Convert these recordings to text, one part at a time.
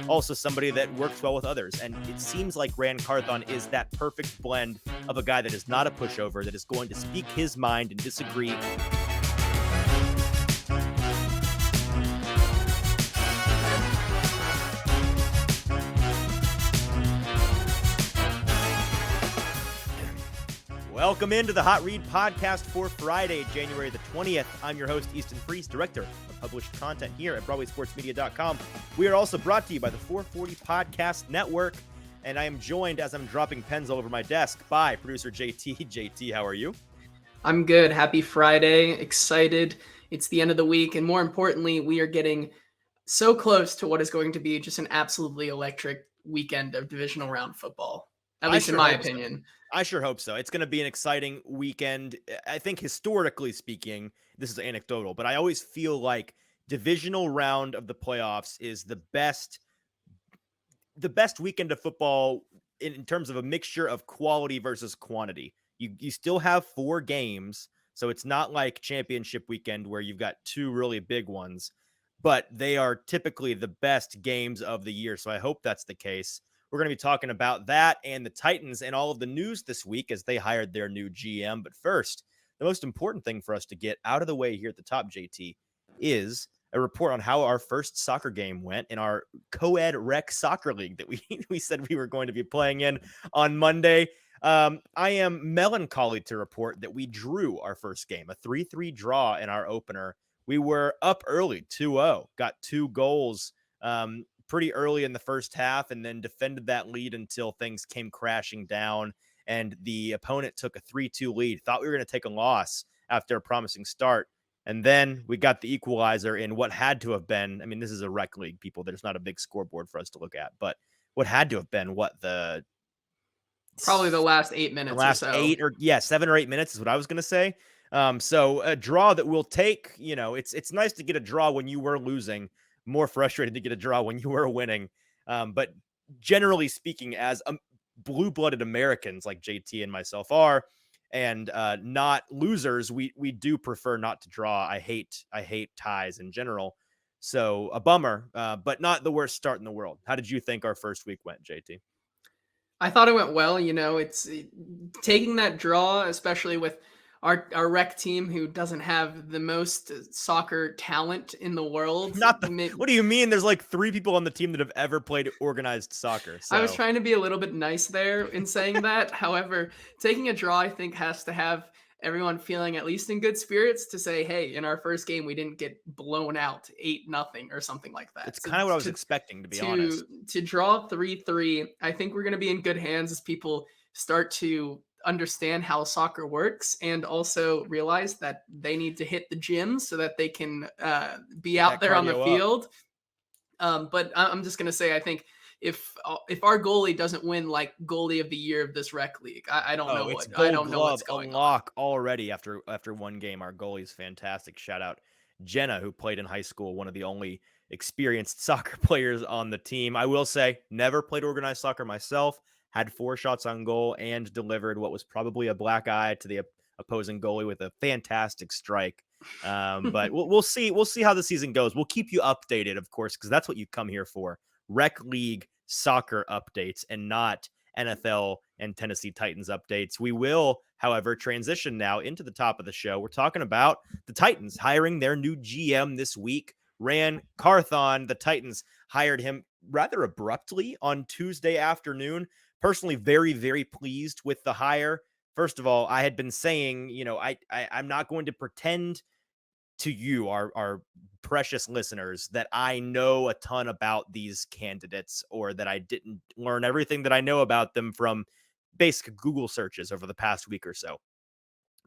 also somebody that works well with others. And it seems like Rand Carthon is that perfect blend of a guy that is not a pushover, that is going to speak his mind and disagree. Welcome into the Hot Read podcast for Friday, January the 20th. I'm your host, Easton Freeze, director of published content here at BroadwaySportsMedia.com. We are also brought to you by the 440 Podcast Network, and I am joined as I'm dropping pens all over my desk by producer JT. JT, how are you? I'm good. Happy Friday. Excited. It's the end of the week, and more importantly, we are getting so close to what is going to be just an absolutely electric weekend of divisional round football, at least in my opinion. I sure hope so. It's going to be an exciting weekend. I think historically speaking, this is anecdotal, but I always feel like divisional round of the playoffs is the best weekend of football in terms of a mixture of quality versus quantity. You still have 4 games, so it's not like championship weekend where you've got 2 really big ones, but they are typically the best games of the year. So I hope that's the case. We're going to be talking about that and the Titans and all of the news this week as they hired their new GM. But first, the most important thing for us to get out of the way here at the top, JT, is a report on how our first soccer game went in our co-ed rec soccer league that we said we were going to be playing in on Monday. I am melancholy to report that we drew our first game, a 3-3 draw in our opener. We were up early, 2-0, got 2 goals pretty early in the first half, and then defended that lead until things came crashing down and the opponent took a 3-2 lead. Thought we were going to take a loss after a promising start. And then we got the equalizer in what had to have been, I mean, this is a rec league, people. There's not a big scoreboard for us to look at, but what had to have been Probably the last 8 minutes or so. 7 or 8 minutes is what I was going to say. So a draw that we'll take, it's nice to get a draw when you were losing, more frustrated to get a draw when you were winning. But generally speaking, as blue-blooded Americans like JT and myself are, and not losers, we do prefer not to draw. I hate ties in general. So a bummer, but not the worst start in the world. How did you think our first week went, JT? I thought it went well. It's taking that draw, especially with our rec team, who doesn't have the most soccer talent in the world. What do you mean? There's like 3 people on the team that have ever played organized soccer. So. I was trying to be a little bit nice there in saying that. However, taking a draw, I think, has to have everyone feeling at least in good spirits to say, hey, in our first game, we didn't get blown out 8-0 or something like that. It's kind of what I was expecting, to be honest. To draw 3-3, I think we're going to be in good hands as people start to understand how soccer works and also realize that they need to hit the gym so that they can be out there on the field. But I'm just going to say, I think if our goalie doesn't win like goalie of the year of this rec league, I don't know what's going unlock on already after one game. Our goalie is fantastic. Shout out Jenna, who played in high school, one of the only experienced soccer players on the team. I will say, never played organized soccer myself. Had 4 shots on goal and delivered what was probably a black eye to the opposing goalie with a fantastic strike. But we'll see. We'll see how the season goes. We'll keep you updated, of course, because that's what you come here for. Rec League soccer updates and not NFL and Tennessee Titans updates. We will, however, transition now into the top of the show. We're talking about the Titans hiring their new GM this week. Rand Carthon, the Titans hired him rather abruptly on Tuesday afternoon. Personally, very, very pleased with the hire. First of all, I had been saying, I'm not going to pretend to you, our precious listeners, that I know a ton about these candidates or that I didn't learn everything that I know about them from basic Google searches over the past week or so.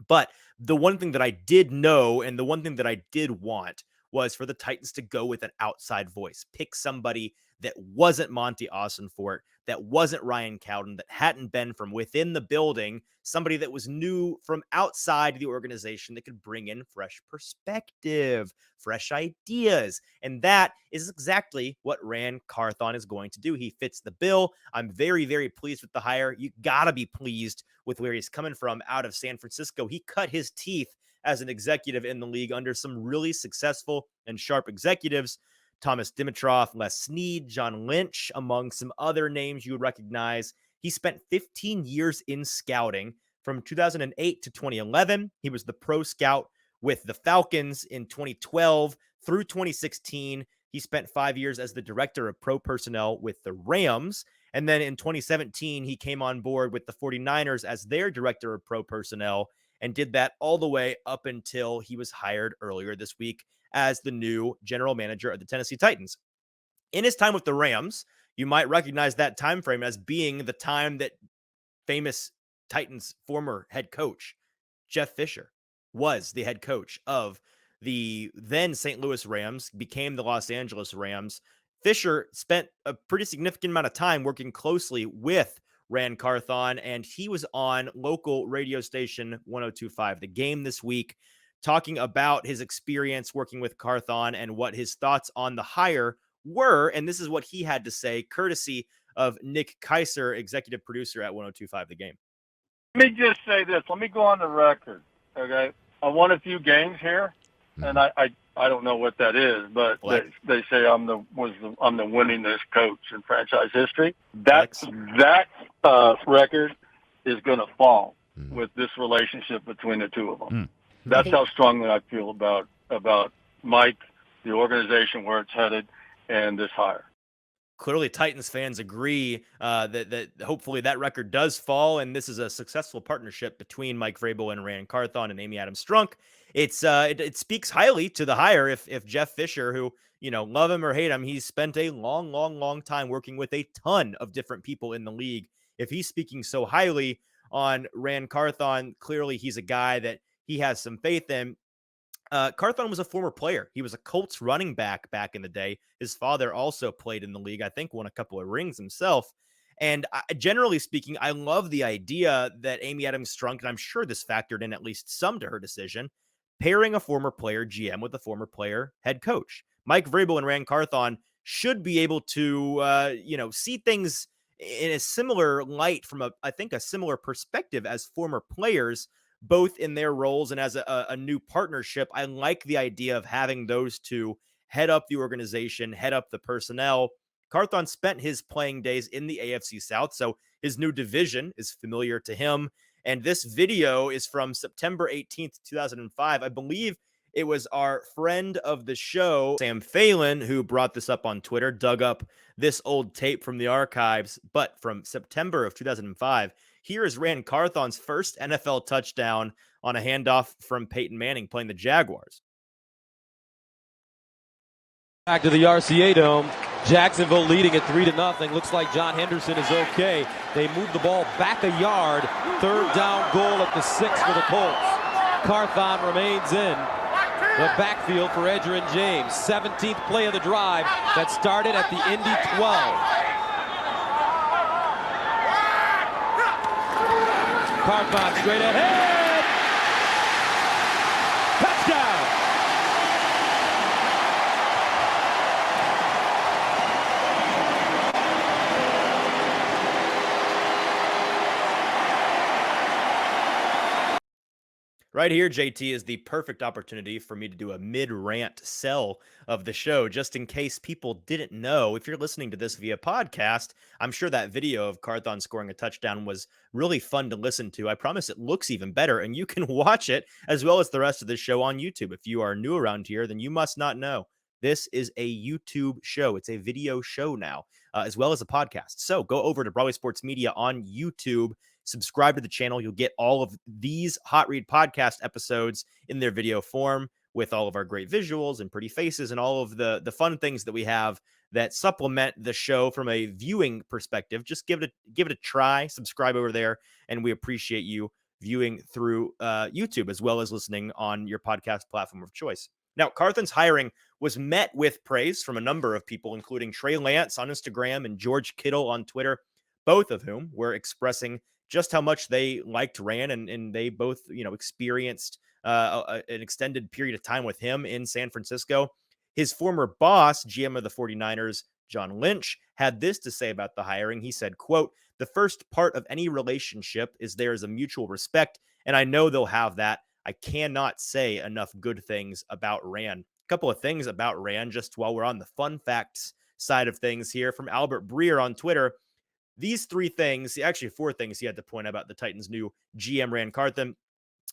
But the one thing that I did know and the one thing that I did want was for the Titans to go with an outside voice, pick somebody that wasn't Monty Austinfort, that wasn't Ryan Cowden, that hadn't been from within the building, somebody that was new from outside the organization that could bring in fresh perspective, fresh ideas. And that is exactly what Rand Carthon is going to do. He fits the bill. I'm very, very pleased with the hire. You gotta be pleased with where he's coming from out of San Francisco. He cut his teeth as an executive in the league under some really successful and sharp executives. Thomas Dimitroff, Les Snead, John Lynch, among some other names you would recognize. He spent 15 years in scouting from 2008 to 2011. He was the pro scout with the Falcons in 2012 through 2016. He spent 5 years as the director of pro personnel with the Rams. And then in 2017, he came on board with the 49ers as their director of pro personnel and did that all the way up until he was hired earlier this week as the new general manager of the Tennessee Titans. In his time with the Rams, you might recognize that time frame as being the time that famous Titans former head coach Jeff Fisher was the head coach of the then St. Louis Rams, became the Los Angeles Rams. Fisher spent a pretty significant amount of time working closely with Rand Carthon, and he was on local radio station 102.5 The Game this week, talking about his experience working with Carthon and what his thoughts on the hire were. And this is what he had to say, courtesy of Nick Kaiser, executive producer at 102.5 The Game. Let me just say this. Let me go on the record, okay? I won a few games here, and I don't know what that is, but they say I'm the winningest coach in franchise history. That record is going to fall with this relationship between the two of them. That's how strongly I feel about Mike, the organization, where it's headed, and this hire. Clearly, Titans fans agree that hopefully that record does fall, and this is a successful partnership between Mike Vrabel and Rand Carthon and Amy Adams Strunk. It speaks highly to the hire if Jeff Fisher, who, love him or hate him, he's spent a long time working with a ton of different people in the league. If he's speaking so highly on Rand Carthon, clearly he's a guy that he has some faith in. Carthon was a former player. He was a Colts running back in the day. His father also played in the league. I think won a couple of rings himself. And generally speaking, I love the idea that Amy Adams Strunk, and I'm sure this factored in at least some to her decision, pairing a former player GM with a former player head coach. Mike Vrabel and Rand Carthon should be able to, see things in a similar light from a similar perspective as former players, both in their roles and as a new partnership. I like the idea of having those two head up the organization, head up the personnel. Carthon spent his playing days in the AFC South, so his new division is familiar to him. And this video is from September 18th, 2005. I believe it was our friend of the show, Sam Phelan, who brought this up on Twitter, dug up this old tape from the archives, but from September of 2005. Here is Rand Carthon's first NFL touchdown on a handoff from Peyton Manning playing the Jaguars. Back to the RCA Dome. Jacksonville leading at 3-0. Looks like John Henderson is okay. They move the ball back a yard. Third down goal at the 6 for the Colts. Carthon remains in the backfield for Edgerrin James. 17th play of the drive that started at the Indy 12. Carthon straight ahead. Touchdown. Right here, JT, is the perfect opportunity for me to do a mid-rant sell of the show, just in case people didn't know. If you're listening to this via podcast, I'm sure that video of Carthon scoring a touchdown was really fun to listen to. I promise it looks even better, and you can watch it as well as the rest of the show on YouTube. If you are new around here, then you must not know. This is a YouTube show. It's a video show now, as well as a podcast. So go over to Broadway Sports Media on YouTube. Subscribe to the channel. You'll get all of these Hot Read podcast episodes in their video form with all of our great visuals and pretty faces and all of the fun things that we have that supplement the show from a viewing perspective. Just give it a try. Subscribe over there, and we appreciate you viewing through YouTube as well as listening on your podcast platform of choice. Now, Carthon's hiring was met with praise from a number of people, including Trey Lance on Instagram and George Kittle on Twitter, both of whom were expressing just how much they liked Rand, and they both, experienced an extended period of time with him in San Francisco. His former boss, GM of the 49ers, John Lynch, had this to say about the hiring. He said, quote, "The first part of any relationship is there is a mutual respect, and I know they'll have that. I cannot say enough good things about Rand." couple of things about Rand just while we're on the fun facts side of things here from Albert Breer on Twitter. These 3 things, actually 4 things he had to point out about the Titans' new GM Rand Carthon.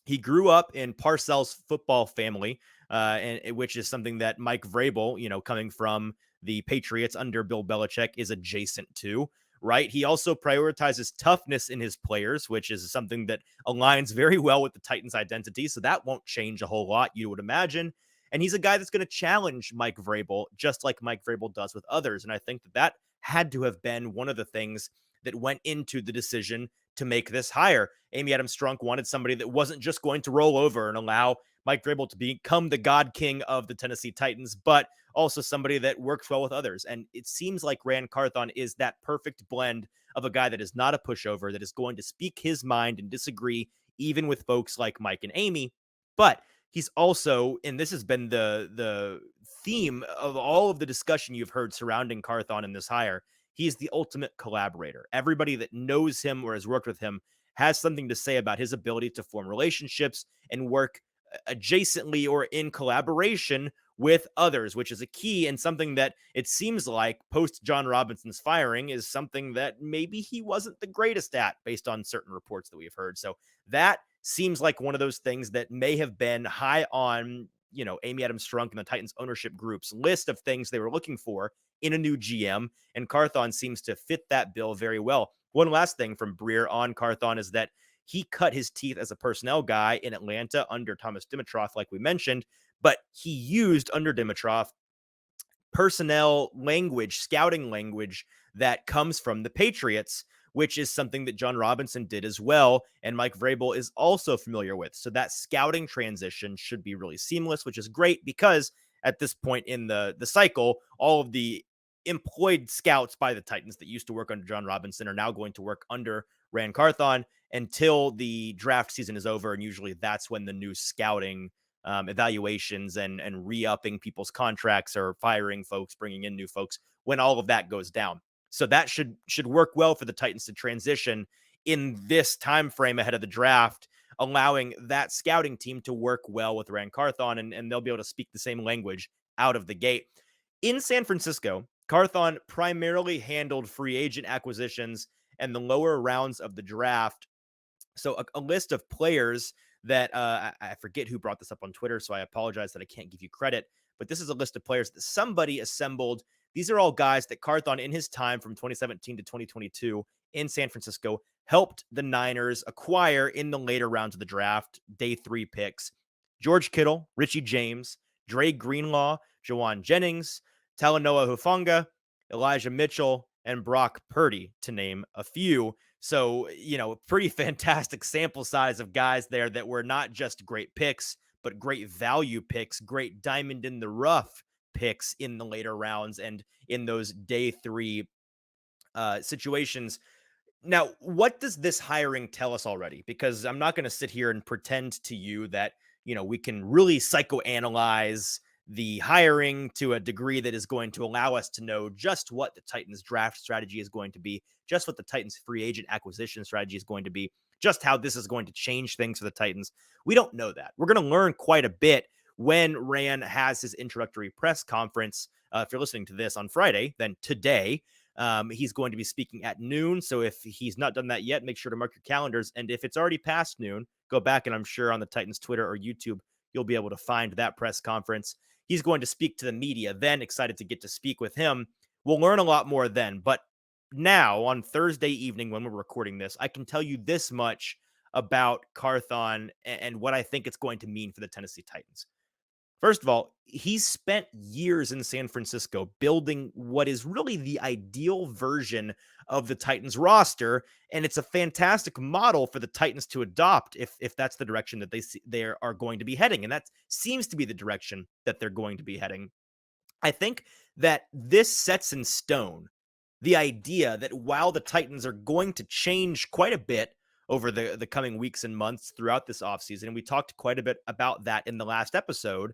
He grew up in Parcells football family, and which is something that Mike Vrabel, coming from the Patriots under Bill Belichick, is adjacent to, right? He also prioritizes toughness in his players, which is something that aligns very well with the Titans' identity. So that won't change a whole lot, you would imagine. And he's a guy that's going to challenge Mike Vrabel, just like Mike Vrabel does with others. And I think that had to have been one of the things that went into the decision to make this hire. Amy Adams Strunk wanted somebody that wasn't just going to roll over and allow Mike Vrabel to become the God King of the Tennessee Titans, but also somebody that works well with others. And it seems like Rand Carthon is that perfect blend of a guy that is not a pushover, that is going to speak his mind and disagree even with folks like Mike and Amy. But he's also, and this has been the theme of all of the discussion you've heard surrounding Carthon in this hire, he's the ultimate collaborator. Everybody that knows him or has worked with him has something to say about his ability to form relationships and work adjacently or in collaboration with others, which is a key and something that it seems like post John Robinson's firing is something that maybe he wasn't the greatest at based on certain reports that we've heard. So that seems like one of those things that may have been high on, Amy Adams Strunk and the Titans ownership group's list of things they were looking for in a new GM. And Carthon seems to fit that bill very well. One last thing from Breer on Carthon is that he cut his teeth as a personnel guy in Atlanta under Thomas Dimitroff, like we mentioned, but he used under Dimitroff personnel language, scouting language that comes from the Patriots, which is something that John Robinson did as well, and Mike Vrabel is also familiar with. So that scouting transition should be really seamless, which is great because at this point in the cycle, all of the employed scouts by the Titans that used to work under John Robinson are now going to work under Rand Carthon until the draft season is over. And usually that's when the new scouting evaluations and re-upping people's contracts or firing folks, bringing in new folks, when all of that goes down. So that should work well for the Titans to transition in this time frame ahead of the draft, allowing that scouting team to work well with Rand Carthon, and they'll be able to speak the same language out of the gate. In San Francisco, Carthon primarily handled free agent acquisitions and the lower rounds of the draft. So a list of players that I forget who brought this up on Twitter, so I apologize that I can't give you credit, but this is a list of players that somebody assembled. These are all guys that Carthon, in his time from 2017 to 2022 in San Francisco, helped the Niners acquire in the later rounds of the draft, day 3 picks. George Kittle, Richie James, Dre Greenlaw, Jawan Jennings, Talanoa Hufanga, Elijah Mitchell, and Brock Purdy, to name a few. So, pretty fantastic sample size of guys there that were not just great picks, but great value picks, great diamond in the rough picks in the later rounds and in those day 3 situations. Now, what does this hiring tell us already? Because I'm not going to sit here and pretend to you that, we can really psychoanalyze the hiring to a degree that is going to allow us to know just what the Titans draft strategy is going to be, just what the Titans free agent acquisition strategy is going to be, just how this is going to change things for the Titans. We don't know that. We're going to learn quite a bit when Rand has his introductory press conference. If you're listening to this on Friday, then today, he's going to be speaking at noon. So if he's not done that yet, make sure to mark your calendars. And if it's already past noon, go back, and I'm sure on the Titans Twitter or YouTube, you'll be able to find that press conference. He's going to speak to the media then. Excited to get to speak with him. We'll learn a lot more then. But now, on Thursday evening when we're recording this, I can tell you this much about Carthon and what I think it's going to mean for the Tennessee Titans. First of all, he's spent years in San Francisco building what is really the ideal version of the Titans roster, and it's a fantastic model for the Titans to adopt if that's the direction that they are going to be heading, and that seems to be the direction that they're going to be heading. I think that this sets in stone the idea that while the Titans are going to change quite a bit over the coming weeks and months throughout this offseason, and we talked quite a bit about that in the last episode,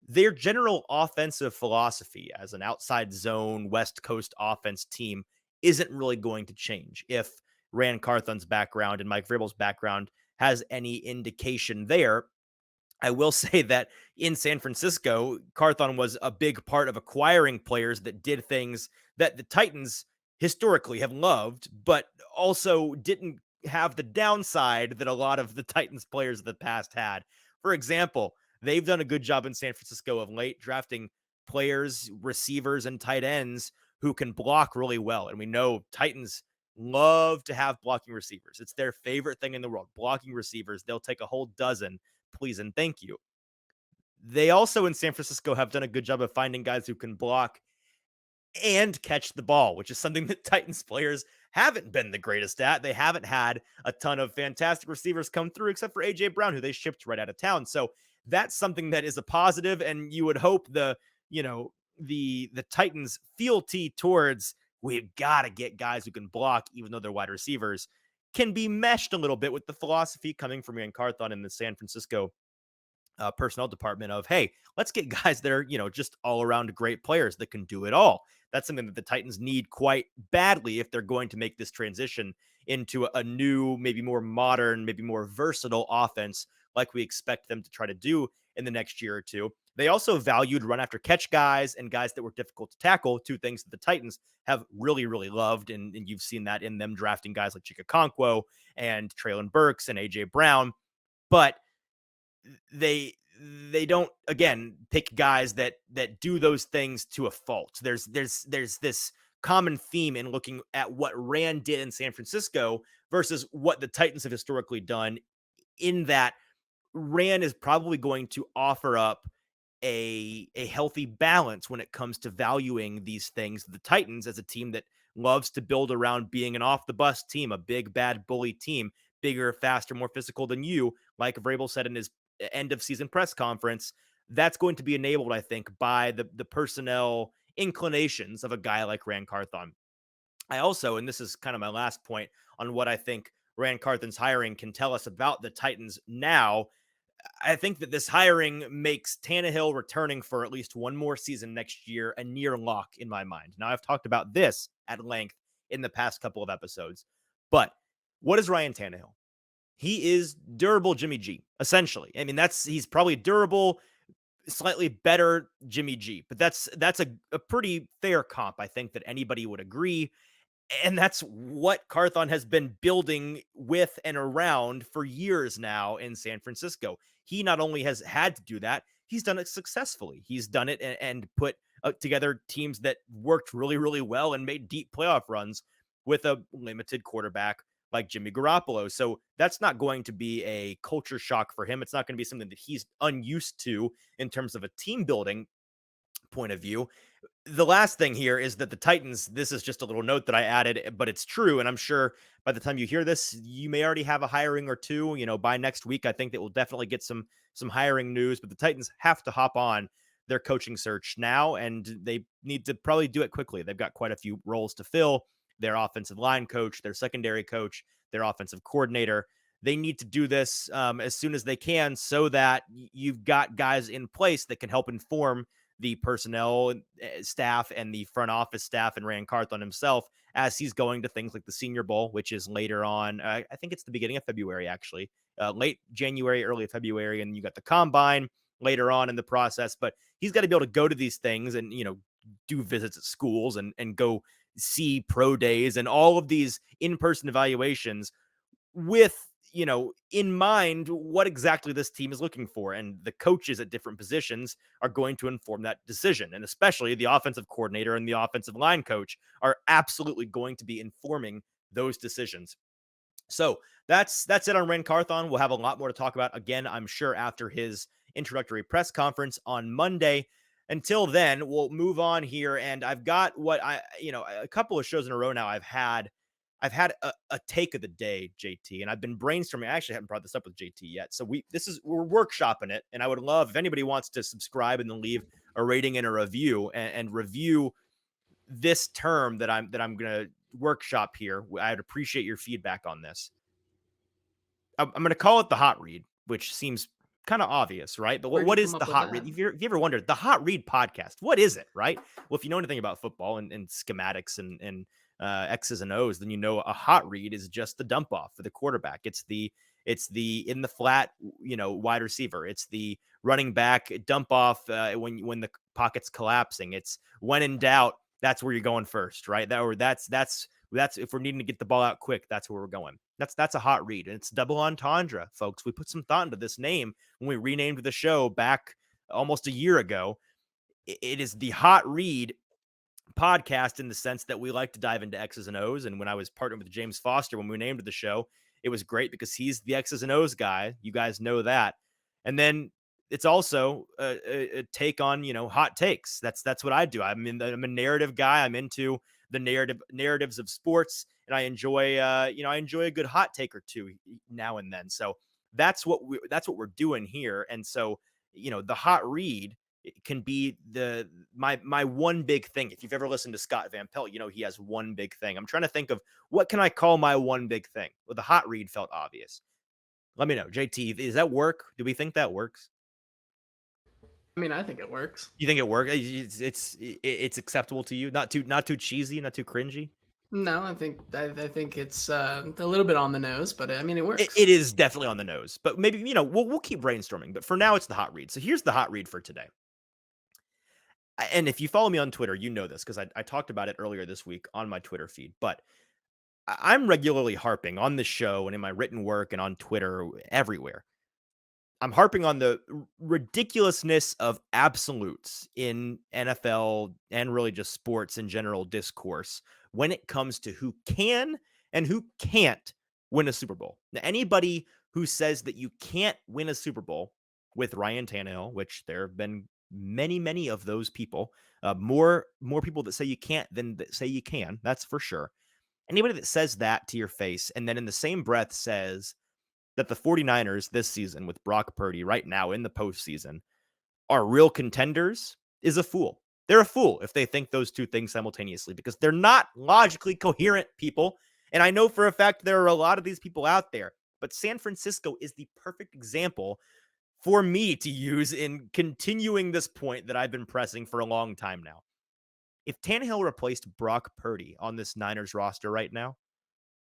their general offensive philosophy as an outside zone West Coast offense team isn't really going to change. If Rand Carthon's background and Mike Vrabel's background has any indication there, I will say that in San Francisco, Carthon was a big part of acquiring players that did things that the Titans historically have loved, but also didn't have the downside that a lot of the Titans players of the past had. For example, they've done a good job in San Francisco of late drafting players, receivers, and tight ends who can block really well. And we know Titans love to have blocking receivers. It's their favorite thing in the world, blocking receivers. They'll take a whole dozen, please and thank you. They also in San Francisco have done a good job of finding guys who can block and catch the ball, which is something that Titans players haven't been the greatest at. They haven't had a ton of fantastic receivers come through, except for AJ Brown, who they shipped right out of town. So that's something that is a positive, and you would hope the Titans fealty towards we've got to get guys who can block, even though they're wide receivers, can be meshed a little bit with the philosophy coming from Ryan Carthon in the San Francisco personnel department of, hey, let's get guys that are, just all around great players that can do it all. That's something that the Titans need quite badly if they're going to make this transition into a new, maybe more modern, maybe more versatile offense like we expect them to try to do in the next year or two. They also valued run after catch guys and guys that were difficult to tackle, two things that the Titans have really, really loved. And you've seen that in them drafting guys like Chika Okonkwo and Traylon Burks and AJ Brown. But they don't, again, pick guys that do those things to a fault. There's this common theme in looking at what Rand did in San Francisco versus what the Titans have historically done, in that Rand is probably going to offer up a healthy balance when it comes to valuing these things. The Titans, as a team that loves to build around being an off the bus team, a big bad bully team, bigger, faster, more physical than you, like Vrabel said in his end of season press conference, that's going to be enabled, I think, by the personnel inclinations of a guy like Rand Carthon. I also, and this is kind of my last point on what I think Rand Carthon's hiring can tell us about the Titans now, I think that this hiring makes Tannehill returning for at least one more season next year a near lock in my mind. Now, I've talked about this at length in the past couple of episodes, but what is Ryan Tannehill? He is durable Jimmy G, essentially. I mean, he's probably durable, slightly better Jimmy G, but that's a pretty fair comp, I think, that anybody would agree. And that's what Carthon has been building with and around for years now in San Francisco. He not only has had to do that, he's done it successfully. He's done it and put together teams that worked really, really well and made deep playoff runs with a limited quarterback like Jimmy Garoppolo. So that's not going to be a culture shock for him. It's not going to be something that he's unused to in terms of a team building point of view. The last thing here is that the Titans, this is just a little note that I added, but it's true. And I'm sure by the time you hear this, you may already have a hiring or two, by next week. I think that we'll definitely get some hiring news, but the Titans have to hop on their coaching search now, and they need to probably do it quickly. They've got quite a few roles to fill. Their offensive line coach, their secondary coach, their offensive coordinator. They need to do this as soon as they can so that you've got guys in place that can help inform the personnel staff and the front office staff and Rand Carthon himself as he's going to things like the Senior Bowl, which is later on. I think it's the beginning of February, actually, late January, early February. And you got the combine later on in the process, but he's got to be able to go to these things and, do visits at schools and go see pro days and all of these in-person evaluations with, in mind what exactly this team is looking for. And the coaches at different positions are going to inform that decision. And especially the offensive coordinator and the offensive line coach are absolutely going to be informing those decisions. So that's it on Rand Carthon. We'll have a lot more to talk about again, I'm sure, after his introductory press conference on Monday. Until then, we'll move on here. And I've got a couple of shows in a row now. I've had a take of the day, JT, and I've been brainstorming. I actually haven't brought this up with JT yet. So we're workshopping it. And I would love if anybody wants to subscribe and then leave a rating and a review and review this term that I'm going to workshop here. I'd appreciate your feedback on this. I'm going to call it the hot read, which seems kind of obvious, right? But what is the hot read? If you ever wondered, the hot read podcast, what is it, right? Well, if you know anything about football and schematics and X's and O's, then you know a hot read is just the dump off for the quarterback. It's the in the flat, wide receiver. It's the running back dump off when the pocket's collapsing. It's when in doubt, that's where you're going first, right? That's if we're needing to get the ball out quick, that's where we're going. That's a hot read, and it's double entendre, folks. We put some thought into this name when we renamed the show back almost a year ago. It is the hot read podcast in the sense that we like to dive into X's and O's. And when I was partnered with James Foster, when we named the show, it was great because he's the X's and O's guy. You guys know that. And then it's also a take on, hot takes. That's what I do. I'm a narrative guy. I'm into the narratives of sports, and I enjoy a good hot take or two now and then. So that's what we're doing here. And so, the hot read, it can be my one big thing. If you've ever listened to Scott Van Pelt, he has one big thing. I'm trying to think of what can I call my one big thing. Well, the hot read felt obvious. Let me know, JT. Does that work? Do we think that works? I mean, I think it works. You think it works? It's acceptable to you? Not too cheesy, not too cringy. No, I think it's a little bit on the nose, but I mean, it works. It is definitely on the nose, but maybe we'll keep brainstorming. But for now, it's the hot read. So here's the hot read for today. And if you follow me on Twitter, you know this because I talked about it earlier this week on my Twitter feed. But I'm regularly harping on this show and in my written work and on Twitter everywhere. I'm harping on the ridiculousness of absolutes in NFL and really just sports in general discourse when it comes to who can and who can't win a Super Bowl. Now, anybody who says that you can't win a Super Bowl with Ryan Tannehill, which there have been many of those people, more people that say you can't than that say you can, that's for sure. Anybody that says that to your face and then in the same breath says that the 49ers this season with Brock Purdy right now in the postseason are real contenders is a fool. They're a fool if they think those two things simultaneously because they're not logically coherent, people. And I know for a fact there are a lot of these people out there, but San Francisco is the perfect example for me to use in continuing this point that I've been pressing for a long time now. If Tannehill replaced Brock Purdy on this Niners roster right now,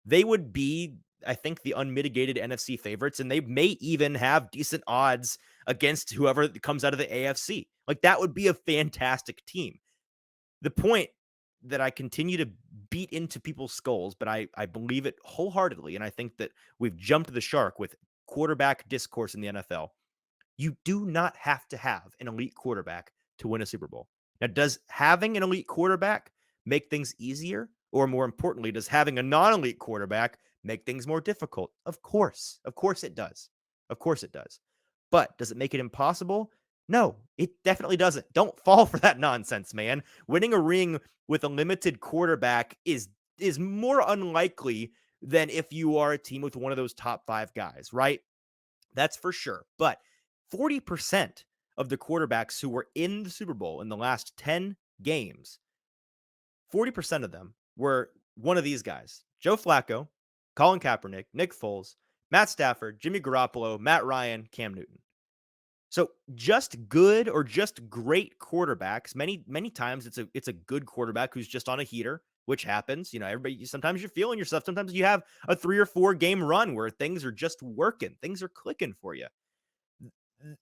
they would be, I think, the unmitigated NFC favorites, and they may even have decent odds against whoever comes out of the AFC. Like, that would be a fantastic team. The point that I continue to beat into people's skulls, but I believe it wholeheartedly, and I think that we've jumped the shark with quarterback discourse in the NFL. You do not have to have an elite quarterback to win a Super Bowl. Now, does having an elite quarterback make things easier? Or more importantly, does having a non-elite quarterback make things more difficult? Of course. Of course it does. Of course it does. But does it make it impossible? No, it definitely doesn't. Don't fall for that nonsense, man. Winning a ring with a limited quarterback is more unlikely than if you are a team with one of those top 5 guys, right? That's for sure. But 40% of the quarterbacks who were in the Super Bowl in the last 10 games, 40% of them were one of these guys: Joe Flacco, Colin Kaepernick, Nick Foles, Matt Stafford, Jimmy Garoppolo, Matt Ryan, Cam Newton. So just good or just great quarterbacks. Many times it's a good quarterback who's just on a heater, which happens. Everybody, sometimes you're feeling yourself. Sometimes you have a 3 or 4 game run where things are just working. Things are clicking for you.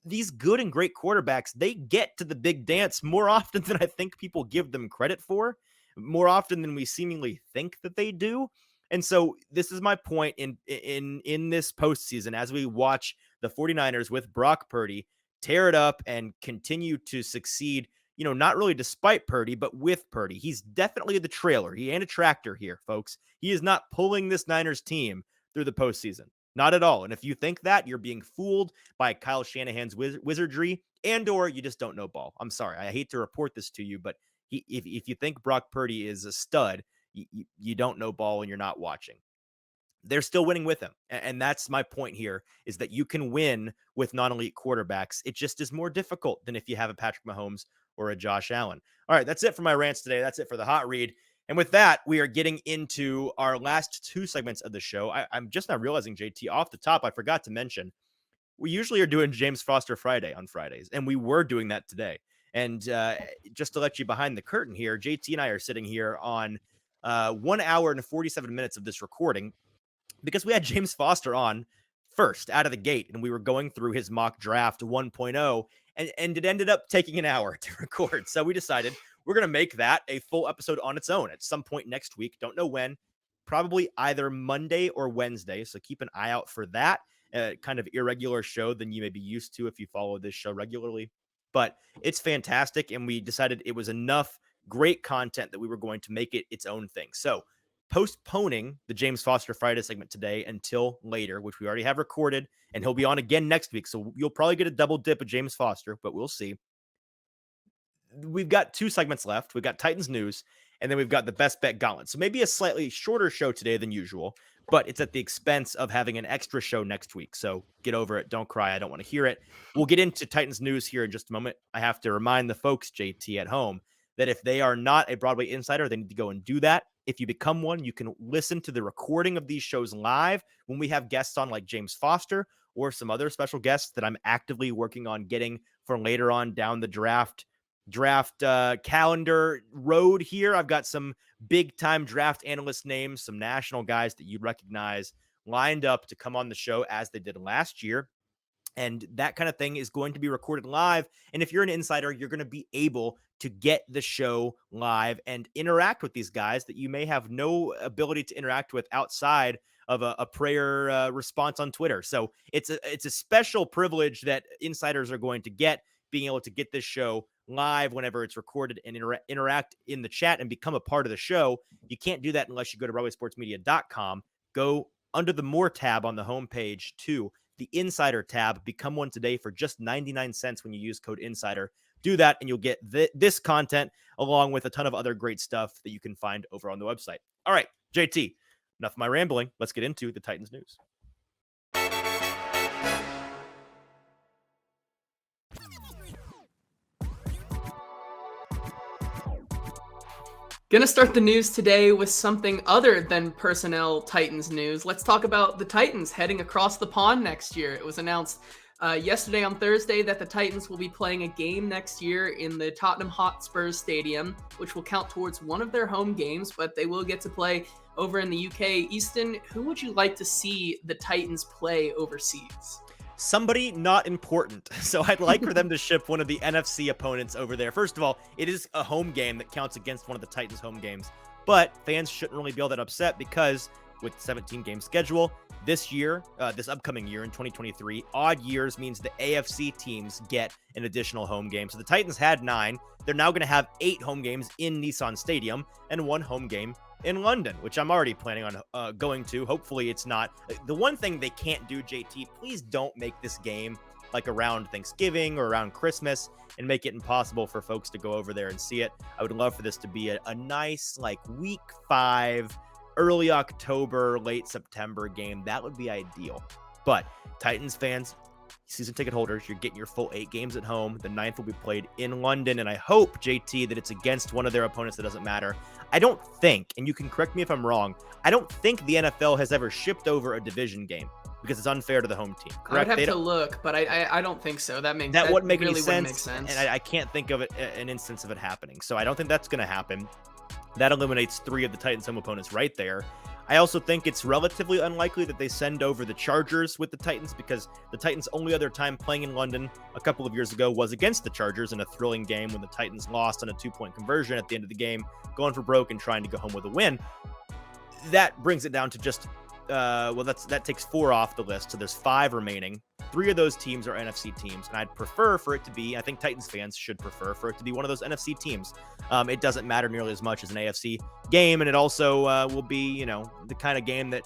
These good and great quarterbacks, they get to the big dance more often than I think people give them credit for, more often than we seemingly think that they do. And so this is my point in this postseason as we watch the 49ers with Brock Purdy tear it up and continue to succeed, not really despite Purdy, but with Purdy. He's definitely the trailer. He ain't a tractor here, folks. He is not pulling this Niners team through the postseason. Not at all. And if you think that, you're being fooled by Kyle Shanahan's wizardry and or you just don't know ball. I'm sorry. I hate to report this to you, but if you think Brock Purdy is a stud, you don't know ball and you're not watching. They're still winning with him. And that's my point here, is that you can win with non-elite quarterbacks. It just is more difficult than if you have a Patrick Mahomes or a Josh Allen. All right, that's it for my rants today. That's it for the hot read. And with that, we are getting into our last 2 segments of the show. I'm just now realizing, JT, off the top, I forgot to mention, we usually are doing James Foster Friday on Fridays, and we were doing that today. And just to let you behind the curtain here, JT and I are sitting here on 1 hour and 47 minutes of this recording because we had James Foster on first out of the gate, and we were going through his mock draft 1.0, and it ended up taking an hour to record. So we decided we're going to make that a full episode on its own at some point next week. Don't know when, probably either Monday or Wednesday. So keep an eye out for that. Kind of irregular show than you may be used to if you follow this show regularly. But it's fantastic, and we decided it was enough great content that we were going to make it its own thing. So postponing the James Foster Friday segment today until later, which we already have recorded, and he'll be on again next week. So you'll probably get a double dip of James Foster, but we'll see. We've got 2 segments left. We've got Titans news, and then we've got the best bet gauntlet. So maybe a slightly shorter show today than usual, but it's at the expense of having an extra show next week. So get over it. Don't cry. I don't want to hear it. We'll get into Titans news here in just a moment. I have to remind the folks, JT, at home, that if they are not a Broadway insider, they need to go and do that. If you become one, you can listen to the recording of these shows live when we have guests on like James Foster or some other special guests that I'm actively working on getting for later on down the draft calendar road here. I've got some big time draft analyst names, some national guys that you'd recognize lined up to come on the show as they did last year. And that kind of thing is going to be recorded live. And if you're an insider, you're going to be able to get the show live and interact with these guys that you may have no ability to interact with outside of a prayer response on Twitter. So it's a special privilege that insiders are going to get, being able to get this show live whenever it's recorded and interact in the chat and become a part of the show. You can't do that unless you go to BroadwaySportsMedia.com, go under the More tab on the homepage to the Insider tab, become one today for just 99 cents when you use code INSIDER. Do that, and you'll get this content along with a ton of other great stuff that you can find over on the website. All right, JT, enough of my rambling. Let's get into the Titans news. Gonna start the news today with something other than personnel Titans news. Let's talk about the Titans heading across the pond next year. It was announced yesterday on Thursday that the Titans will be playing a game next year in the Tottenham Hotspur Stadium, which will count towards one of their home games, but they will get to play over in the UK. Easton, who would you like to see the Titans play overseas? Somebody not important. So I'd like for them to ship one of the NFC opponents over there. First of all, it is a home game that counts against one of the Titans' home games, but fans shouldn't really be all that upset because with the 17-game schedule, this upcoming year in 2023, odd years means the AFC teams get an additional home game. So the Titans had 9. They're now going to have 8 home games in Nissan Stadium and 1 home game in London, which I'm already planning on going to. Hopefully it's not. The one thing they can't do, JT, please don't make this game like around Thanksgiving or around Christmas and make it impossible for folks to go over there and see it. I would love for this to be a nice like week 5, early October, late September game. That would be ideal. But Titans fans, season ticket holders, you're getting your full 8 games at home. The 9th will be played in London, and I hope, JT, that it's against one of their opponents that doesn't matter. I don't think, and you can correct me if I'm wrong, I don't think the NFL has ever shipped over a division game because it's unfair to the home team. Correct? I'd have to look, but I don't think so. That wouldn't make really any sense, make sense. and I can't think of an instance of it happening. So I don't think that's going to happen. That eliminates 3 of the Titans' home opponents right there. I also think it's relatively unlikely that they send over the Chargers with the Titans because the Titans' only other time playing in London a couple of years ago was against the Chargers in a thrilling game when the Titans lost on a 2-point conversion at the end of the game, going for broke and trying to go home with a win. That brings it down to just, that takes 4 off the list, so there's 5 remaining. 3 of those teams are NFC teams, and I'd prefer for it to be, I think Titans fans should prefer for it to be one of those NFC teams. It doesn't matter nearly as much as an AFC game, and it also will be, the kind of game that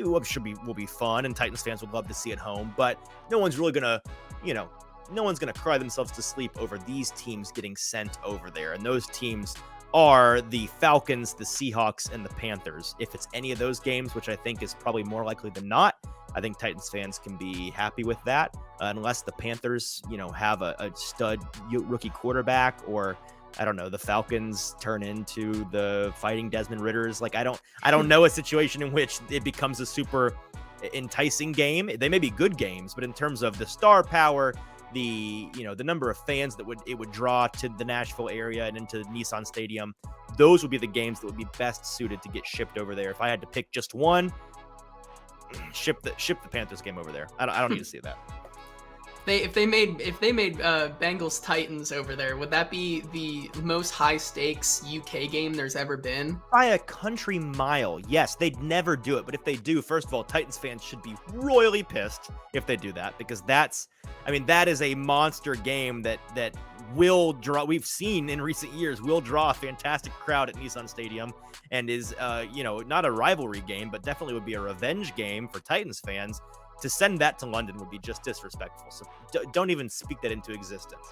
will be fun, and Titans fans would love to see at home, but no one's really gonna, no one's gonna cry themselves to sleep over these teams getting sent over there, and those teams are the Falcons, the Seahawks, and the Panthers. If it's any of those games, which I think is probably more likely than not, I think Titans fans can be happy with that, unless the Panthers, have a stud rookie quarterback, or I don't know, the Falcons turn into the Fighting Desmond Ritters. Like I don't know a situation in which it becomes a super enticing game. They may be good games, but in terms of the star power, the number of fans that it would draw to the Nashville area and into Nissan Stadium, those would be the games that would be best suited to get shipped over there. If I had to pick just one, ship the Panthers game over there. I don't need to see that. If they made Bengals Titans over there, would that be the most high stakes UK game there's ever been? By a country mile. Yes, they'd never do it, but if they do, first of all, Titans fans should be royally pissed if they do that, because that is a monster game that will draw. We've seen in recent years will draw a fantastic crowd at Nissan Stadium, and is not a rivalry game, but definitely would be a revenge game for Titans fans. To send that to London would be just disrespectful. So don't even speak that into existence.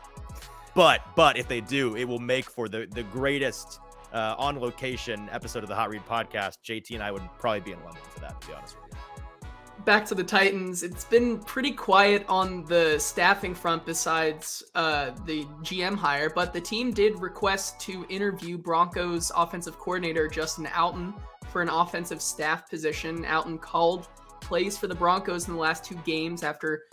But if they do, it will make for the greatest on location episode of the Hot Read podcast. JT and I would probably be in London for that, to be honest with you. Back to the Titans. It's been pretty quiet on the staffing front besides the GM hire, but the team did request to interview Broncos offensive coordinator Justin Alton for an offensive staff position. Alton called plays for the Broncos in the last 2 games after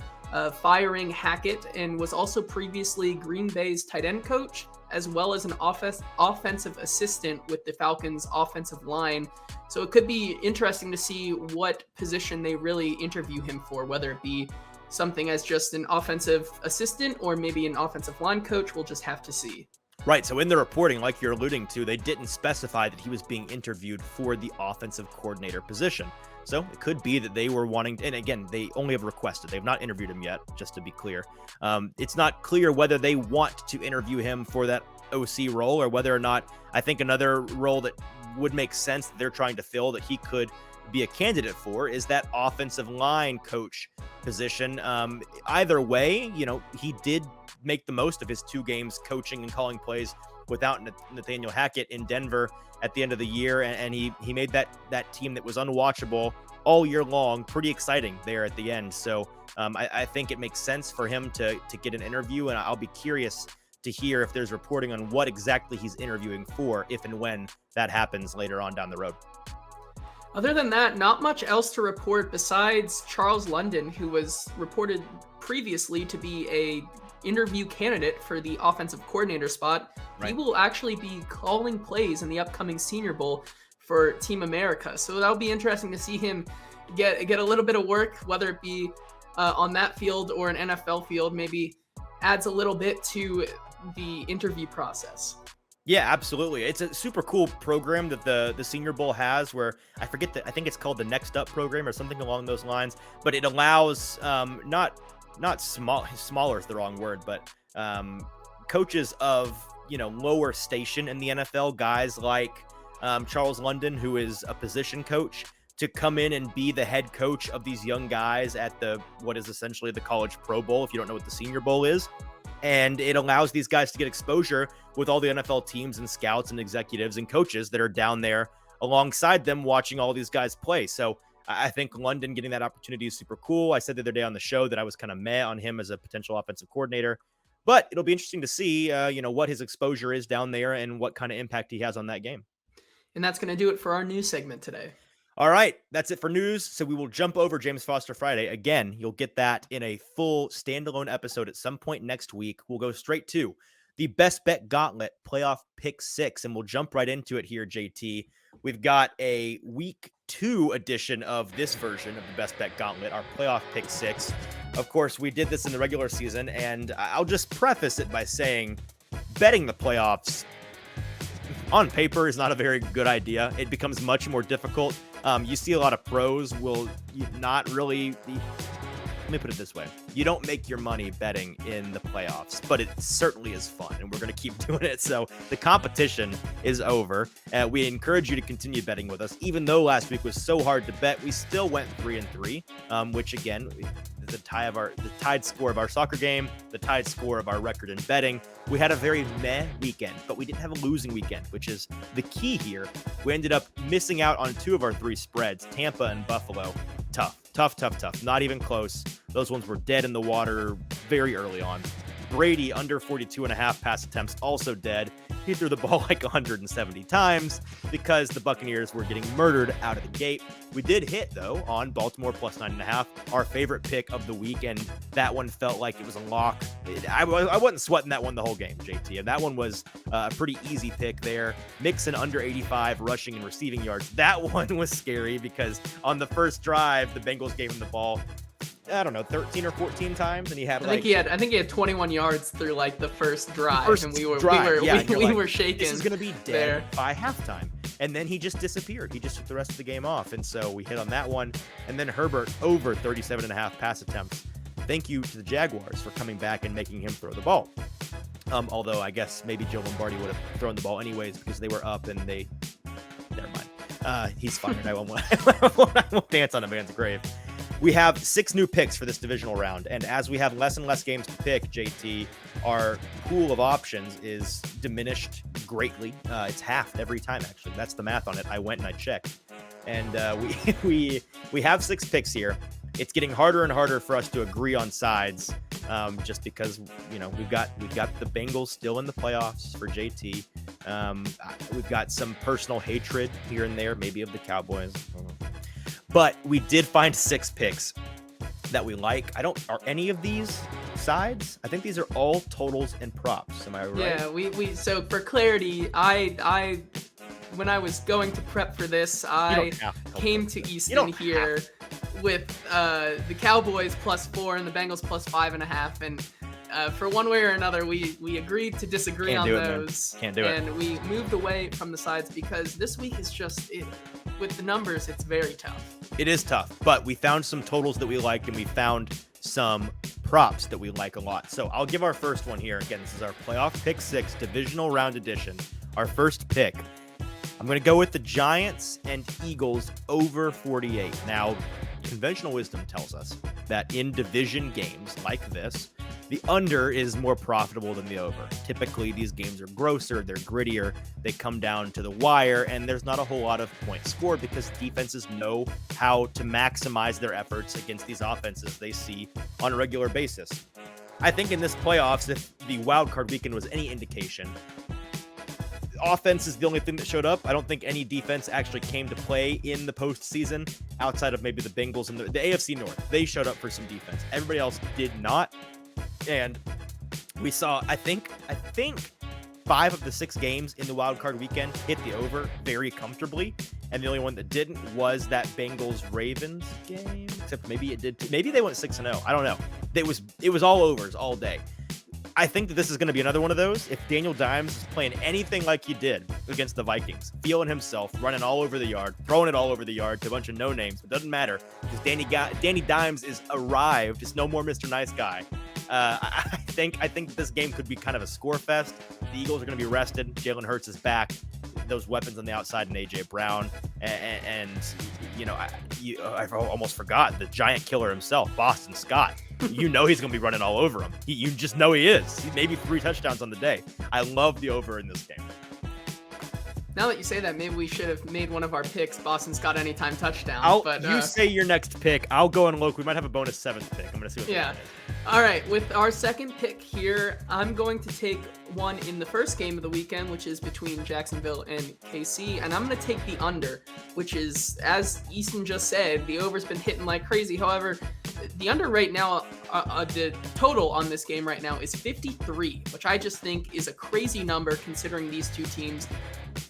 firing Hackett, and was also previously Green Bay's tight end coach, as well as an offensive assistant with the Falcons offensive line. So it could be interesting to see what position they really interview him for, whether it be something as just an offensive assistant or maybe an offensive line coach. We'll just have to see. Right, so in the reporting, like you're alluding to, they didn't specify that he was being interviewed for the offensive coordinator position. So it could be that they were wanting to, and again, they only have requested. They've not interviewed him yet, just to be clear. It's not clear whether they want to interview him for that OC role, or whether or not, I think another role that would make sense that they're trying to fill that he could be a candidate for is that offensive line coach position. Either way, he did make the most of his 2 games coaching and calling plays without Nathaniel Hackett in Denver at the end of the year, and he made that team that was unwatchable all year long pretty exciting there at the end. So I think it makes sense for him to get an interview, and I'll be curious to hear if there's reporting on what exactly he's interviewing for, if and when that happens later on down the road. Other than that, not much else to report besides Charles London, who was reported previously to be a interview candidate for the offensive coordinator spot. Right. He will actually be calling plays in the upcoming Senior Bowl for Team America. So that'll be interesting to see him get a little bit of work, whether it be on that field or an NFL field. Maybe adds a little bit to the interview process. Yeah, absolutely. It's a super cool program that the Senior Bowl has, where I think it's called the Next Up program or something along those lines, but it allows not smaller is the wrong word, but coaches of lower station in the NFL, guys like Charles London, who is a position coach, to come in and be the head coach of these young guys at what is essentially the College Pro Bowl, if you don't know what the Senior Bowl is. And it allows these guys to get exposure with all the NFL teams and scouts and executives and coaches that are down there alongside them watching all these guys play. So I think London getting that opportunity is super cool. I said the other day on the show that I was kind of meh on him as a potential offensive coordinator, but it'll be interesting to see, what his exposure is down there and what kind of impact he has on that game. And that's going to do it for our news segment today. All right, that's it for news. So we will jump over James Foster Friday. Again, you'll get that in a full standalone episode at some point next week. We'll go straight to the Best Bet Gauntlet Playoff Pick 6, and we'll jump right into it here, JT. We've got a Week 2 edition of this version of the Best Bet Gauntlet, our Playoff Pick 6. Of course, we did this in the regular season, and I'll just preface it by saying betting the playoffs on paper is not a very good idea. It becomes much more difficult. You see a lot of pros will not really, let me put it this way. You don't make your money betting in the playoffs, but it certainly is fun, and we're going to keep doing it. So the competition is over. We encourage you to continue betting with us. Even though last week was so hard to bet, we still went 3-3, which again, the tied score of our soccer game, the tied score of our record in betting. We had a very meh weekend, but we didn't have a losing weekend, which is the key here. We ended up missing out on 2 of our 3 spreads, Tampa and Buffalo. Tough. Not even close. Those ones were dead in the water very early on. Brady under 42.5 pass attempts, also dead. He threw the ball like 170 times because the Buccaneers were getting murdered out of the gate. We did hit, though, on Baltimore plus 9.5, our favorite pick of the week, and that one felt like it was a lock. I wasn't sweating that one the whole game, JT, and that one was a pretty easy pick there. Mixon under 85 rushing and receiving yards. That one was scary because on the first drive, the Bengals gave him the ball, I don't know, 13 or 14 times, and he had I think he had 21 yards through like the first drive, and we were shaking. This is gonna be dead by halftime, and then he just disappeared. He just took the rest of the game off, and so we hit on that one. And then Herbert over 37.5 pass attempts. Thank you to the Jaguars for coming back and making him throw the ball. Although I guess maybe Joe Lombardi would have thrown the ball anyways because they were up and they. Never mind. He's fired. I won't dance on a man's grave. We have 6 new picks for this divisional round, and as we have less and less games to pick, JT, our pool of options is diminished greatly. It's halved every time, actually. That's the math on it. I went and I checked, and we have 6 picks here. It's getting harder and harder for us to agree on sides, just because we've got the Bengals still in the playoffs for JT. We've got some personal hatred here and there, maybe of the Cowboys. But we did find 6 picks that we like. Are any of these sides? I think these are all totals and props. Am I right? Yeah, so for clarity, I when I was going to prep for this, I came to Easton here with the Cowboys +4 and the Bengals +5.5, and for one way or another, we agreed to disagree on those. Can't do it. And we moved away from the sides because this week is just with the numbers, it's very tough. It is tough, but we found some totals that we like, and we found some props that we like a lot. So I'll give our first one here. Again, this is our playoff pick 6 divisional round edition. Our first pick, I'm going to go with the Giants and Eagles over 48. Now, conventional wisdom tells us that in division games like this, the under is more profitable than the over. Typically, these games are grosser, they're grittier, they come down to the wire, and there's not a whole lot of points scored because defenses know how to maximize their efforts against these offenses they see on a regular basis. I think in this playoffs, if the wild card weekend was any indication, offense is the only thing that showed up. I don't think any defense actually came to play in the postseason outside of maybe the Bengals and the AFC North. They showed up for some defense. Everybody else did not. And we saw, I think 5 of the 6 games in the wild card weekend hit the over very comfortably. And the only one that didn't was that Bengals-Ravens game, except maybe it did. Maybe they went 6-0. I don't know. It was all overs all day. I think that this is going to be another one of those. If Daniel Dimes is playing anything like he did against the Vikings, feeling himself, running all over the yard, throwing it all over the yard to a bunch of no-names, it doesn't matter because Danny Dimes is arrived. It's no more Mr. Nice Guy. I think this game could be kind of a score fest. The Eagles are going to be rested. Jalen Hurts is back. Those weapons on the outside and A.J. Brown. And I almost forgot the giant killer himself, Boston Scott. He's going to be running all over him. You just know he is. Maybe 3 touchdowns on the day. I love the over in this game. Now that you say that, maybe we should have made one of our picks Boston Scott anytime touchdown. You say your next pick. I'll go and look. We might have a bonus 7th pick. I'm going to see what we got. All right, with our second pick here, I'm going to take one in the first game of the weekend, which is between Jacksonville and KC, and I'm going to take the under, which is, as Easton just said, the over's been hitting like crazy. However, the under right now, the total on this game right now is 53, which I just think is a crazy number considering these two teams.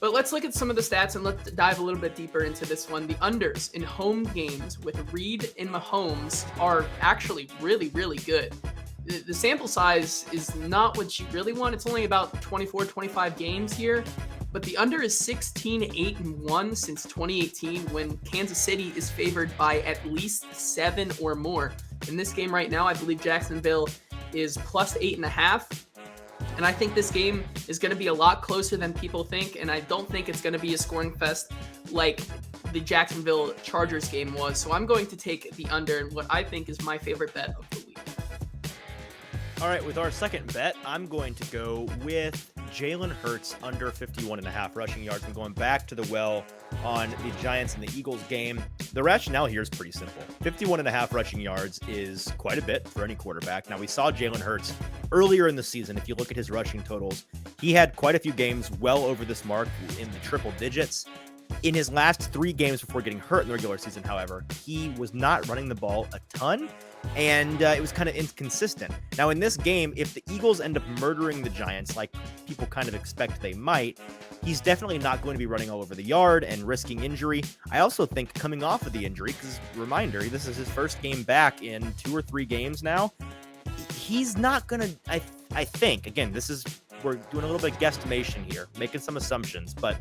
But let's look at some of the stats and let's dive a little bit deeper into this one. The unders in home games with Reed and Mahomes are actually really, really good. The sample size is not what you really want. It's only about 24, 25 games here. But the under is 16-8-1 since 2018 when Kansas City is favored by at least 7 or more. In this game right now, I believe Jacksonville is +8.5. And I think this game is going to be a lot closer than people think. And I don't think it's going to be a scoring fest like the Jacksonville Chargers game was. So I'm going to take the under in what I think is my favorite bet of the week. All right, with our second bet, I'm going to go with Jalen Hurts under 51.5 rushing yards. And going back to the well on the Giants and the Eagles game, the rationale here is pretty simple. 51.5 rushing yards is quite a bit for any quarterback. Now, we saw Jalen Hurts earlier in the season. If you look at his rushing totals, he had quite a few games well over this mark in the triple digits. In his last 3 games before getting hurt in the regular season, however, he was not running the ball a ton, and it was kind of inconsistent. Now, in this game, if the Eagles end up murdering the Giants, like people kind of expect they might, he's definitely not going to be running all over the yard and risking injury. I also think coming off of the injury, because reminder, this is his first game back in 2 or 3 games now, he's not going to, I think, again, we're doing a little bit of guesstimation here, making some assumptions, but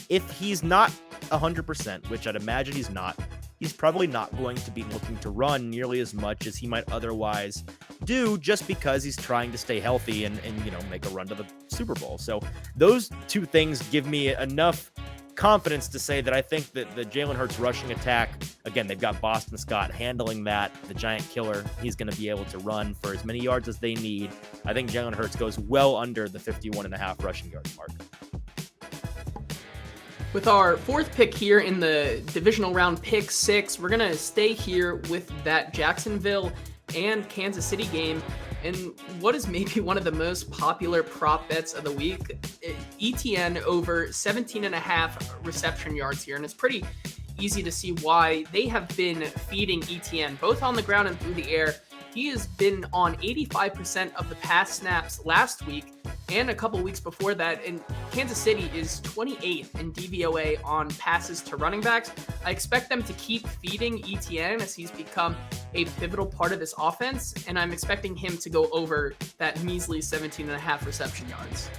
if he's not 100%, which I'd imagine he's not, he's probably not going to be looking to run nearly as much as he might otherwise do, just because he's trying to stay healthy and make a run to the Super Bowl. So those 2 things give me enough confidence to say that I think that the Jalen Hurts rushing attack, again, they've got Boston Scott handling that, the giant killer. He's going to be able to run for as many yards as they need. I think Jalen Hurts goes well under the 51.5 rushing yards mark. With our 4th pick here in the divisional round, pick 6, we're going to stay here with that Jacksonville and Kansas City game. And what is maybe one of the most popular prop bets of the week, ETN over 17.5 reception yards here. And it's pretty easy to see why. They have been feeding ETN both on the ground and through the air. He has been on 85% of the pass snaps last week and a couple weeks before that. And Kansas City is 28th in DVOA on passes to running backs. I expect them to keep feeding ETN as he's become a pivotal part of this offense, and I'm expecting him to go over that measly 17.5 reception yards.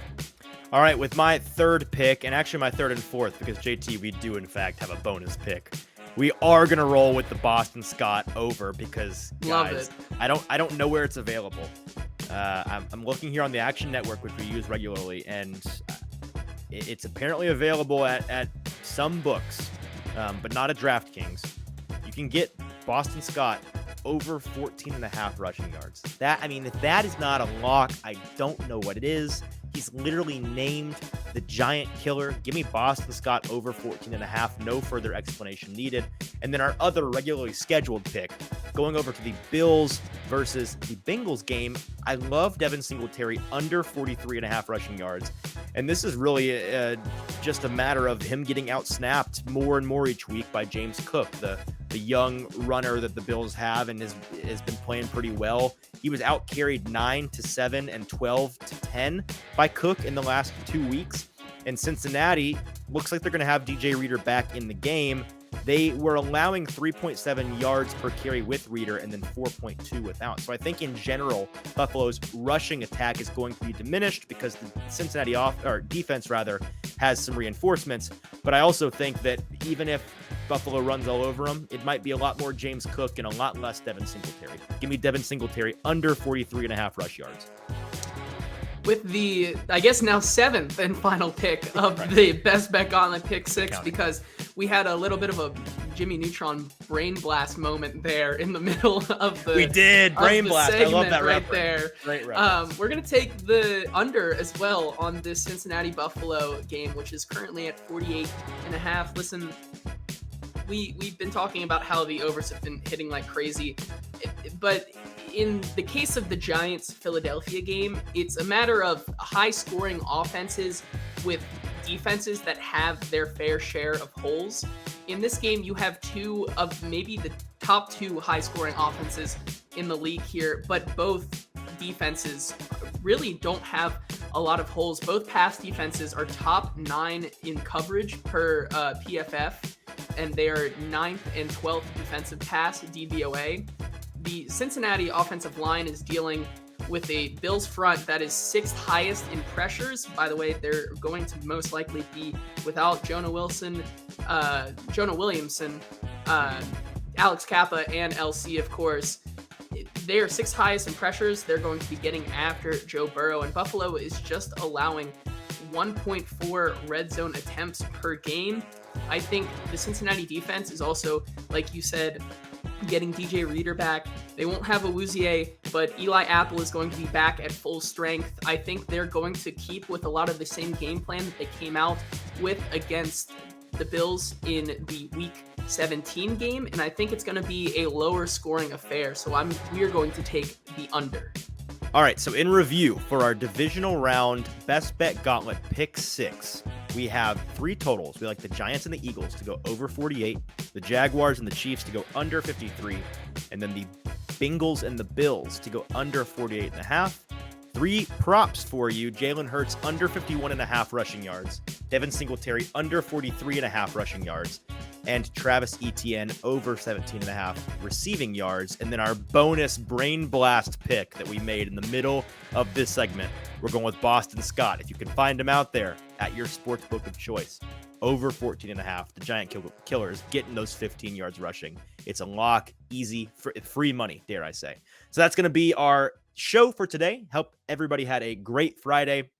All right, with my 3rd pick, and actually my 3rd and 4th, because JT, we do in fact have a bonus pick. We are going to roll with the Boston Scott over because, guys, I don't know where it's available. I'm looking here on the Action Network, which we use regularly, and it's apparently available at some books, but not at DraftKings. You can get Boston Scott over 14.5 rushing yards. If that is not a lock, I don't know what it is. He's literally named the giant killer. Give me Boston Scott over 14.5. No further explanation needed. And then our other regularly scheduled pick, going over to the Bills versus the Bengals game. I love Devin Singletary under 43.5 rushing yards. And this is really just a matter of him getting outsnapped more and more each week by James Cook, the young runner that the Bills have and has been playing pretty well. He was out carried 9-7 and 12-10 by Cook in the last 2 weeks. And Cincinnati looks like they're going to have DJ Reader back in the game. They were allowing 3.7 yards per carry with Reader and then 4.2 without. So I think in general, Buffalo's rushing attack is going to be diminished because the Cincinnati defense has some reinforcements. But I also think that even if Buffalo runs all over them, it might be a lot more James Cook and a lot less Devin Singletary. Give me Devin Singletary under 43.5 rush yards. With the, I guess now 7th and final pick of the Best Bet Gauntlet pick 6, because we had a little bit of a Jimmy Neutron brain blast moment there in the middle of the We did brain blast. I love that right reference. There. Great reference. We're gonna take the under as well on this Cincinnati Buffalo game, which is currently at 48.5. Listen, we've been talking about how the overs have been hitting like crazy, but in the case of the Giants Philadelphia game, it's a matter of high scoring offenses with defenses that have their fair share of holes. In this game, you have 2 of maybe the top 2 high scoring offenses in the league here, but both defenses really don't have a lot of holes. Both pass defenses are top 9 in coverage per PFF, and they are 9th and 12th defensive pass DVOA. The Cincinnati offensive line is dealing with a Bills front that is 6th highest in pressures. By the way, they're going to most likely be without Jonah Williamson, Alex Kappa, and LC, of course. They are 6th highest in pressures. They're going to be getting after Joe Burrow, and Buffalo is just allowing 1.4 red zone attempts per game. I think the Cincinnati defense is also, like you said, getting DJ Reader back. They won't have Awuzie, but Eli Apple is going to be back at full strength. I think they're going to keep with a lot of the same game plan that they came out with against the Bills in the Week 17 game, and I think it's going to be a lower scoring affair. So we are going to take the under. All right, so in review for our divisional round best bet gauntlet pick 6, we have 3 totals. We like the Giants and the Eagles to go over 48, the Jaguars and the Chiefs to go under 53, and then the Bengals and the Bills to go under 48.5. 3 props for you: Jalen Hurts under 51.5 rushing yards, Devin Singletary under 43.5 rushing yards, and Travis Etienne over 17.5 receiving yards. And then our bonus brain blast pick that we made in the middle of this segment, we're going with Boston Scott. If you can find him out there at your sports book of choice, over 14.5. The Giant Killers getting those 15 yards rushing. It's a lock, easy, free money, dare I say. So that's going to be our show for today. Hope everybody had a great Friday.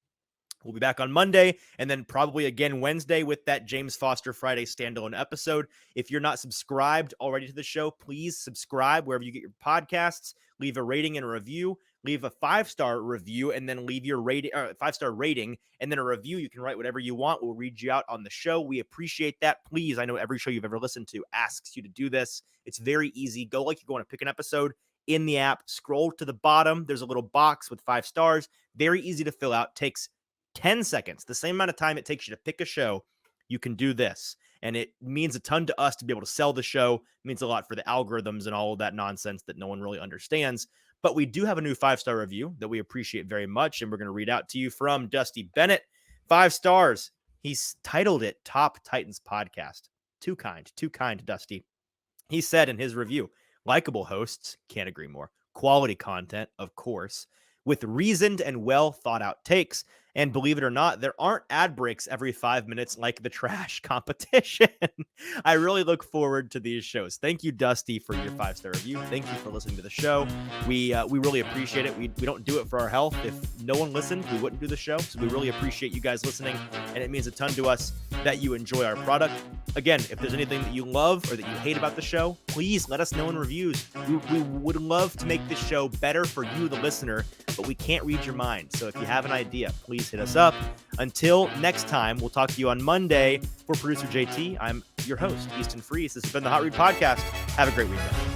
We'll be back on Monday and then probably again Wednesday with that James Foster Friday standalone episode. If you're not subscribed already to the show, please subscribe wherever you get your podcasts. Leave a rating and a review. Leave a 5-star review and then leave your rating, 5-star rating, and then a review. You can write whatever you want. We'll read you out on the show. We appreciate that. Please, I know every show you've ever listened to asks you to do this. It's very easy. Go like you want to pick an episode in the app. Scroll to the bottom. There's a little box with 5 stars. Very easy to fill out. Takes 10 seconds. The same amount of time it takes you to pick a show. You can do this. And it means a ton to us to be able to sell the show. It means a lot for the algorithms and all of that nonsense that no one really understands. But we do have a new 5-star review that we appreciate very much. And we're going to read out to you from Dusty Bennett. 5 stars. He's titled it Top Titans Podcast. Too kind, Dusty. He said in his review, likable hosts, can't agree more. Quality content, of course, with reasoned and well thought out takes. And believe it or not, there aren't ad breaks every 5 minutes like the trash competition. I really look forward to these shows. Thank you, Dusty, for your 5-star review. Thank you for listening to the show. We really appreciate it. We don't do it for our health. If no one listened, we wouldn't do the show. So we really appreciate you guys listening. And it means a ton to us that you enjoy our product. Again, if there's anything that you love or that you hate about the show, please let us know in reviews. We would love to make this show better for you, the listener, but we can't read your mind. So if you have an idea, please hit us up. Until next time, we'll talk to you on Monday. For producer JT, I'm your host, Easton Freeze. This has been the Hot Read Podcast. Have a great weekend.